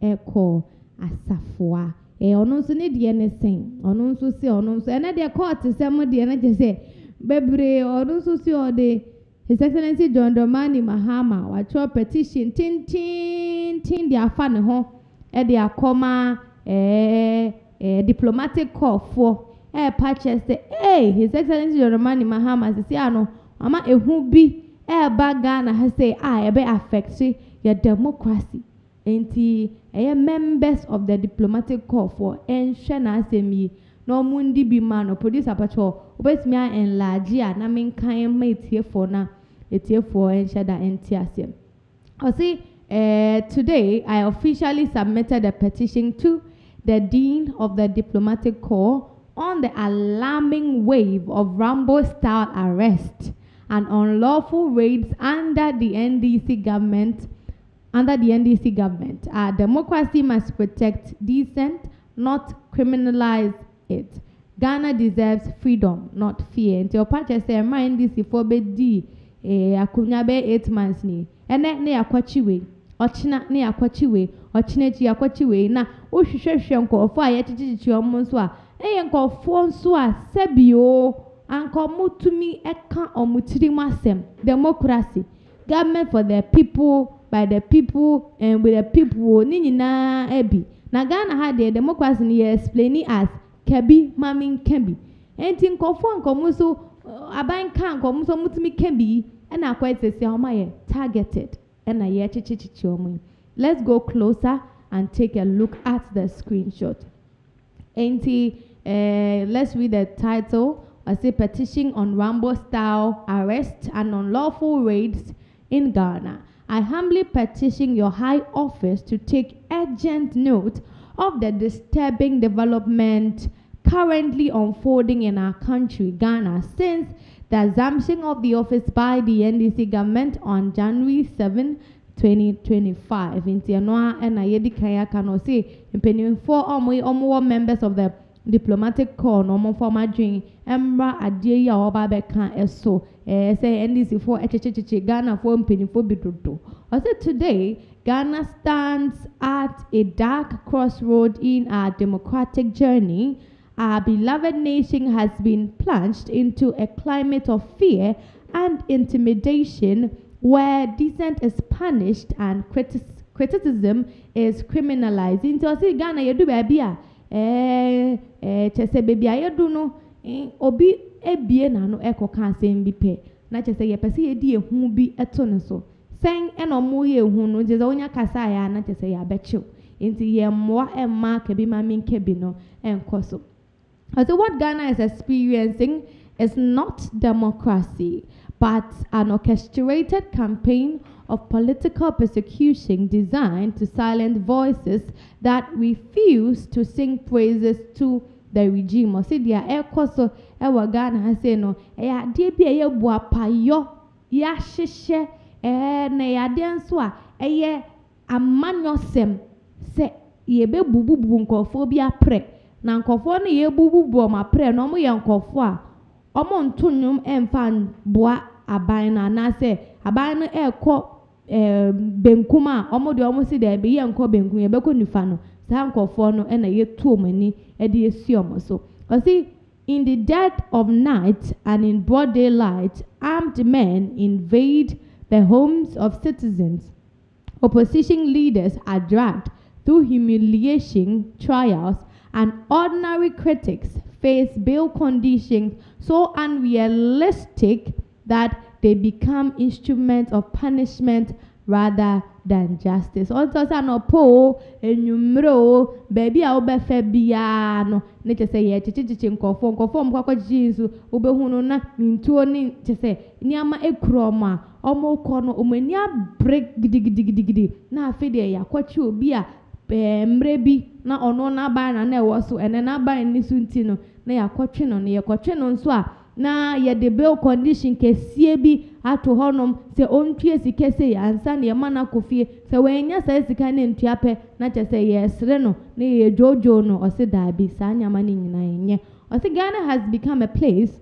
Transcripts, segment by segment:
echo asafwa ono nso ne de ne sen ono nso se ono nso ene de court sem de ne je se bebre ono nso se ode His Excellency John Dramani Mahama wacho petition tin de afa ne ho e de akoma diplomatic call for purchase say His Excellency John Dramani Mahama say ano ama ehu bi ba Ghana ha say e be affect your democracy enti members of the diplomatic corps for enhwe na asemi no mundi bi man no producer pacho obetimi enlarge na menkan ma etiefo na etiefo enhwe da entiase I say today I officially submitted a petition to the Dean of the Diplomatic Corps on the alarming wave of Rambo-style arrest and unlawful raids under the NDC government. Our democracy must protect dissent, not criminalize it. Ghana deserves freedom, not fear. Until Pacha say, mind this for be akunya be 8 months ni. Ene ne akwachiwe. Ochina ne akwachiwe. Ochinechi akwachiwe. Na ohwehwehwe nkofo a yechichichi omo nso a nkofo nso a sebio anko mutumi eka omutiri masem. Democracy. Government for the people, by the people, and with the people. Ni nyina ebi. Na Ghana had the democracy ni explain as kebi mamin kebi. Enti nkofo nkomo so aban kan nkomo so mutumi kebi and I quite say targeted and I chichichi. Let's go closer and take a look at the screenshot. Let's read the title. I say petition on Rambo-style arrest and unlawful raids in Ghana. I humbly petition your high office to take urgent note of the disturbing development currently unfolding in our country, Ghana, since the assumption of the office by the NDC government on January 7, 2025. In Tianoa and Ayedi Kaya Kano say, in for omo members of the diplomatic corps, no former dream, Embra Adia Oba Bekan Eso, say NDC for Ghana for Penifo Biduto. I said today, Ghana stands at a dark crossroad in our democratic journey. Our beloved nation has been plunged into a climate of fear and intimidation where dissent is punished and criticism is criminalized. Into us Ghana you do baby chese baby you no obi ebie na no ekoka asem bi pe na chese ye pese ye di ehu bi eto ne so sen e no mo ye ehu no je onya kasa ya na chese ya bechiw nti ye mmoa emma ke bi ma min ke bi no enkoso. So what Ghana is experiencing is not democracy, but an orchestrated campaign of political persecution designed to silence voices that refuse to sing praises to the regime. Or say dia ekoso ewa Ghana ha say no ya de bi eye buapayo ya hyehye na ya de nso a eye amanyosem se ye be bububu nkofo bi apre na nkofo no ye bububu ma pre no mo ye nkofo a omo ntonyum emfa boa aban na na se aban no ekọ benkuma omo de omo si de be ye nkọ benkum ye be ko nifa no sa nkofo no na ye tuo mani e de esi omo so. See, in the dead of night and in broad daylight, armed men invade the homes of citizens. Opposition leaders are dragged through humiliation trials, and ordinary critics face bail conditions so unrealistic that they become instruments of punishment rather than justice. Also, no po enumero baby a obefe bia no ne che say ye chichichi nkofo mkwakwa jinsu obehunu na ntuo ni che say niama ekroma omo kọ no omani break gidigidi na afede ya kwachi obi a mre bi na ono na ba na ewo so ene na ba ni su nti no na yakotwe no ne yakotwe no nso a na ye de bail condition kesie bi ato honom se ontue sike se ansa ne ma na kofie se wenya sa sika ne ntua pe na che se yesre no ne ye jojo no o se da bi sa nyama ne nyina enye. O se Ghana has become a place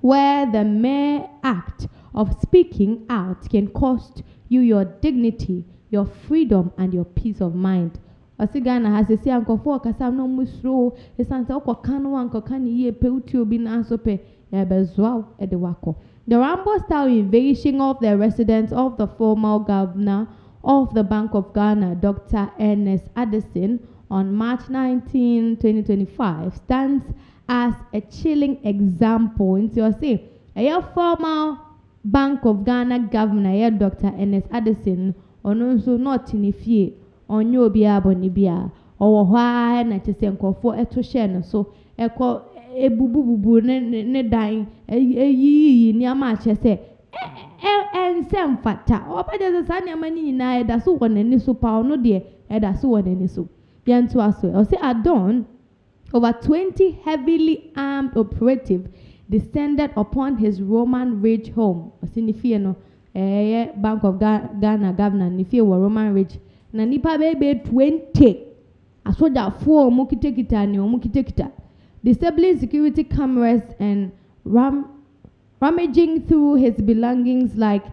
where the mere act of speaking out can cost you your dignity, your freedom, and your peace of mind. Osigana has a sian kofo kasam musro, a santa or cano and cocani ye peutio bin ansope, ebezwao edewako. The Rambo-style invasion of the residence of the former governor of the Bank of Ghana, Dr. Ernest Addison, on March 19, 2025, stands as a chilling example into your say. A former Bank of Ghana governor, Dr. Ernest Addison, on also not in if ye, on your bia bonibia, or why not a senko for a to share so a call a bubu ne dying a ye near match say. And some fata, or by the sun, money in I that's one and so power no dear, and that's one and so. Yan to us, or say at dawn, over 20 heavily armed operatives descended upon his Roman Ridge home. Or signifiano, Bank of Ghana governor, Nifia were Roman Ridge. Nanipa baby 20. I saw that 4 mukitekita, no mukitekita. Disabling security cameras and rummaging through his belongings like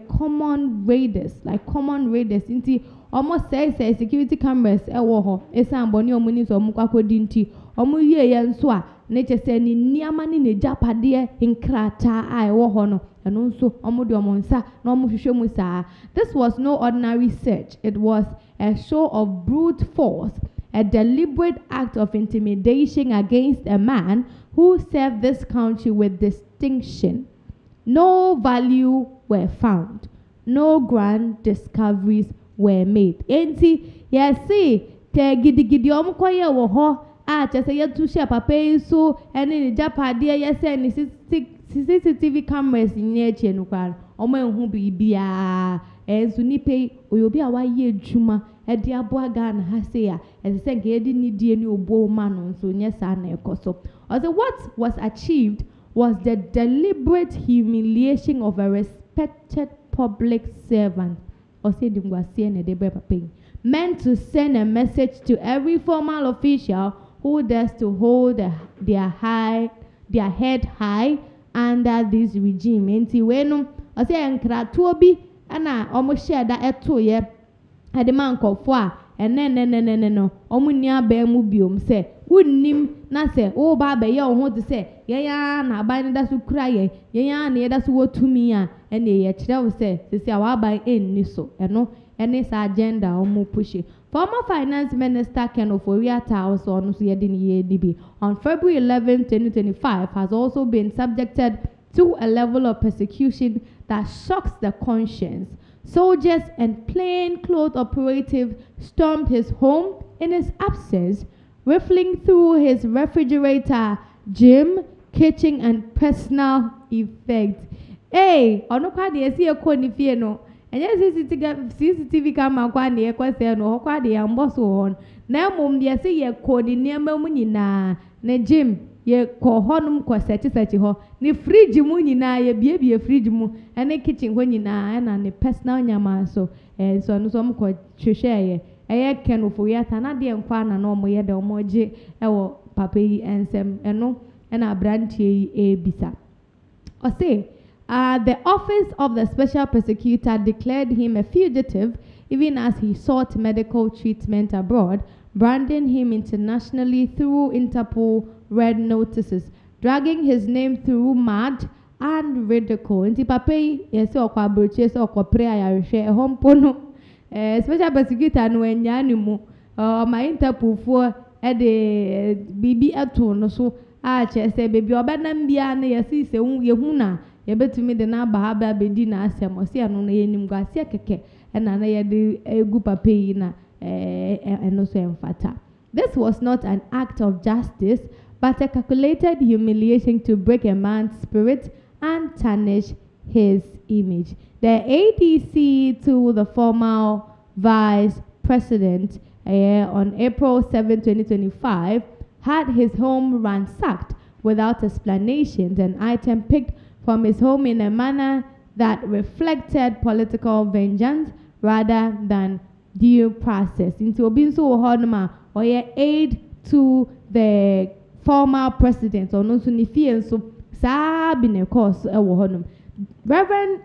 common raiders. Inti almost say security cameras ewo esan boni omuni so omukwa dinti omu ye yenso a nature say ni niama ni ne japade nkrata a ewo ho no eno nso omu de omonsa na omu hwehwe mu saa. This was no ordinary search. It was a show of brute force, a deliberate act of intimidation against a man who served this country with distinction. No value were found. No grand discoveries were made. Enti, see, te gidi omkoye wo ho, chese ye tu she papa so, eni ni japade ye se ni CCTV cameras ni eche no kwa. Omo ehun bibia, enso ni pe oyobi a wa ye adwuma, e de aboa Ghana ha se ya, e se nke edi ni die ni obo ma no so nye sa na ekoso. Also what was achieved was the deliberate humiliation of a respected public servant. Meant to send a message to every formal official who dares to hold their head high under this regime. Enti wenu ose enkratuo bi ana omo share da eto ye ade man kofo a no omo ni aba mu biom se unnim na se wo ba ba ye ho de se ye ya na aba ni da so kura ye ya na ye da so wotumi a ene ye kire wo se se awa ba enni so eno ene sa agenda omo push. Former Finance Minister Ken Ofori-Atta also on February 11, 2025 has also been subjected to a level of persecution that shocks the conscience. Soldiers and plainclothes operatives stormed his home in his absence, rifling through his refrigerator, gym, kitchen, and personal effects. Hey, ono kwa de esi ekọ ni fie no. Enye CCTV camera kwa ne ekọ se no kwa de amboso hon. Na mum de esi ye ko ni niam mu nyina na gym ye ko honum ko sechi ho. Ni fridge mu nyina ye bie fridge mu ene kitchen ho nyina na ne personal nyama so. So no so ko hwehwe ye Ken Ofori-Atta na de nkwa na no mo ye de mo je ewo papa yi ensem eno na brantie yi ebisa. O say the office of the special prosecutor declared him a fugitive even as he sought medical treatment abroad, branding him internationally through Interpol red notices, dragging his name through mud and ridicule. Inti papai yesi okwa abroche se okwa prayer ya rehwe ehompo no special prosecutor no enya ni mu ma Interpol fo de bibi eto no so a chese bebi obanam bia na yesi se yehu na yebetumi de na ba ba bedi na asem osi anu na yenim gwase keke na na yede egu papai na eno so emfata. This was not an act of justice but a calculated humiliation to break a man's spirit and tarnish his image. The ADC to the former vice president on April 7, 2025 had his home ransacked without explanations, an item picked from his home in a manner that reflected political vengeance rather than due process. Into Obinso Honma or aid to the former president or no sunifi and so sabine course Reverend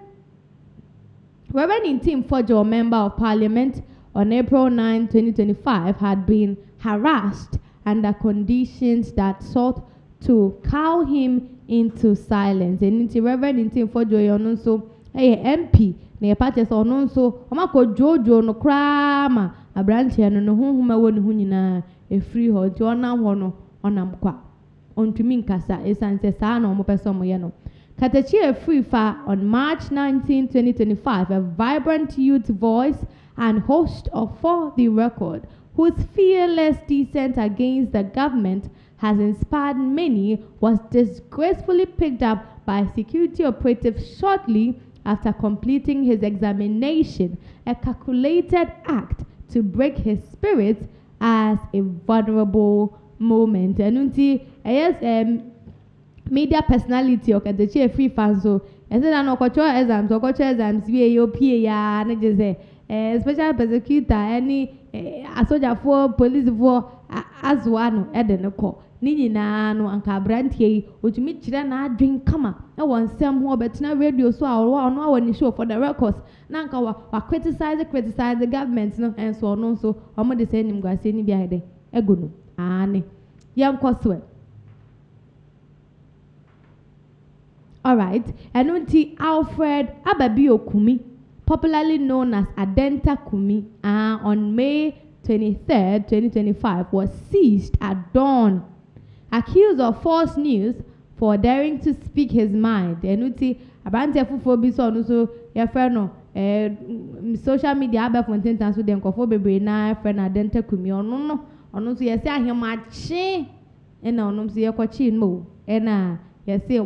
Intim Fojo, member of parliament, on April 9, 2025, had been harassed under conditions that sought to cow him into silence. And the Reverend Intim for Joy on so MP near patches on so Omako Jojo no crama a branch and no whom I won't hunina a free hold to honor onamqua. On to Minkasa is an Sesano Mopesomoyano. Katachia Free Fire on March 19, 2025, a vibrant youth voice and host of For the Record, whose fearless dissent against the government has inspired many, was disgracefully picked up by security operatives shortly after completing his examination, a calculated act to break his spirit as a vulnerable moment. And yes, media personality okay the chief free fans so I said no cultural exams we PA ya na je say special prosecutor any a soldier for police for as one e de ne ko ni nyina no anka brantie otumi kire na adwen kama e won sem ho betina radio so a no awani show for the records na anka wa criticize the government no and so no so omo de say nim gwase ni bia de ego no ani yam koswe. Alright, Enunti Alfred Ababio Kumi, popularly known as Adenta Kumi, on May 23rd, 2025, was seized at dawn, accused of false news for daring to speak his mind. Enunti Abante Fufobi so no yefreno social media aba fonten tan so den kofo bebre na friend Adenta Kumi ono so yesi ahemache ena ono so yekochi mo ena yes, his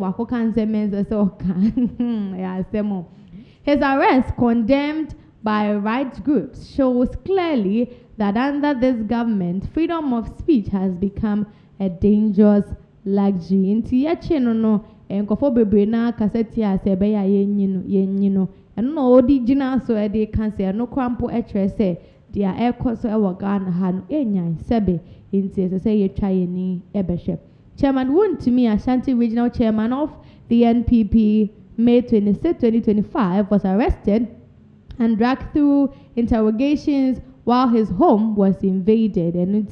arrest, condemned by rights groups, shows clearly that under this government, freedom of speech has become a dangerous luxury. Inti yache no enkofo bebre na kaseti asebe ya yenyino eno no odi gina so e de cancer no kwampo etre se dia ekoso e wogana ha no enyan sebe inti se ye twa yeni ebehwe. Chairman Wontumi Ashanti Regional Chairman of the NPP, May 26, 2025, was arrested and dragged through interrogations while his home was invaded. And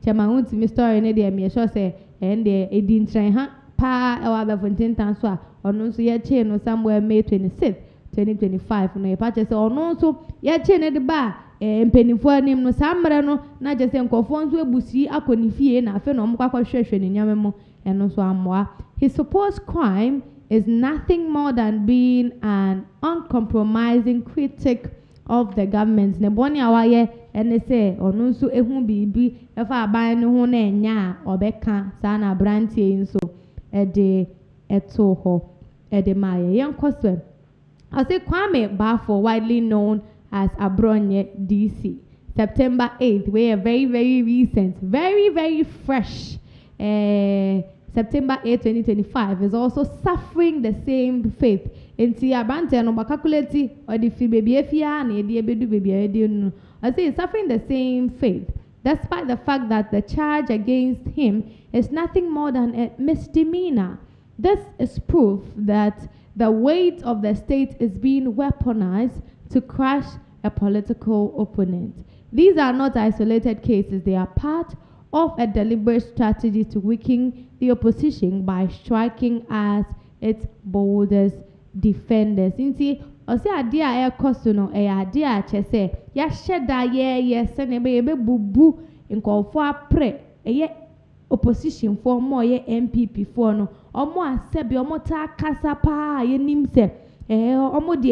Chairman Wontumi story ne dey me sure say and the edin train ha pa e wa be fonten tan so a ono so ye che no somewhere May 26, 2025 no e pa che say ono so ye che ne de ba mpenifo anim no samre no na je se nkofo nso ebusi akonifie na afi no mkwa hwehwehwe ne nyamemo eno so amoa. His supposed crime is nothing more than being an uncompromising critic of the government. Ne boni awaye ene se onu nso ehu bibi efa aban ne ho na enya obeka sa na brantie nso ede eto ho ede maye yenkoswe. I say Kwame Bafo, widely known as Abronye DC, September 8th, we are very, very recent, very, very fresh. September 8, 2025 is also suffering the same fate. Inti abante no calculate or the fee baby efia and the bedu baby I say suffering the same fate, despite the fact that the charge against him is nothing more than a misdemeanor. This is proof that the weight of the state is being weaponized to crush a political opponent. These are not isolated cases. They are part of a deliberate strategy to weaken the opposition by striking as its boldest defenders. Inti ose ade a ekoso no e ade a chese ya hyeda ye se ne be bubu nkofo apre eye opposition for mo ye NPP for no omo asebi omo ta kasa pa ye nim se omo de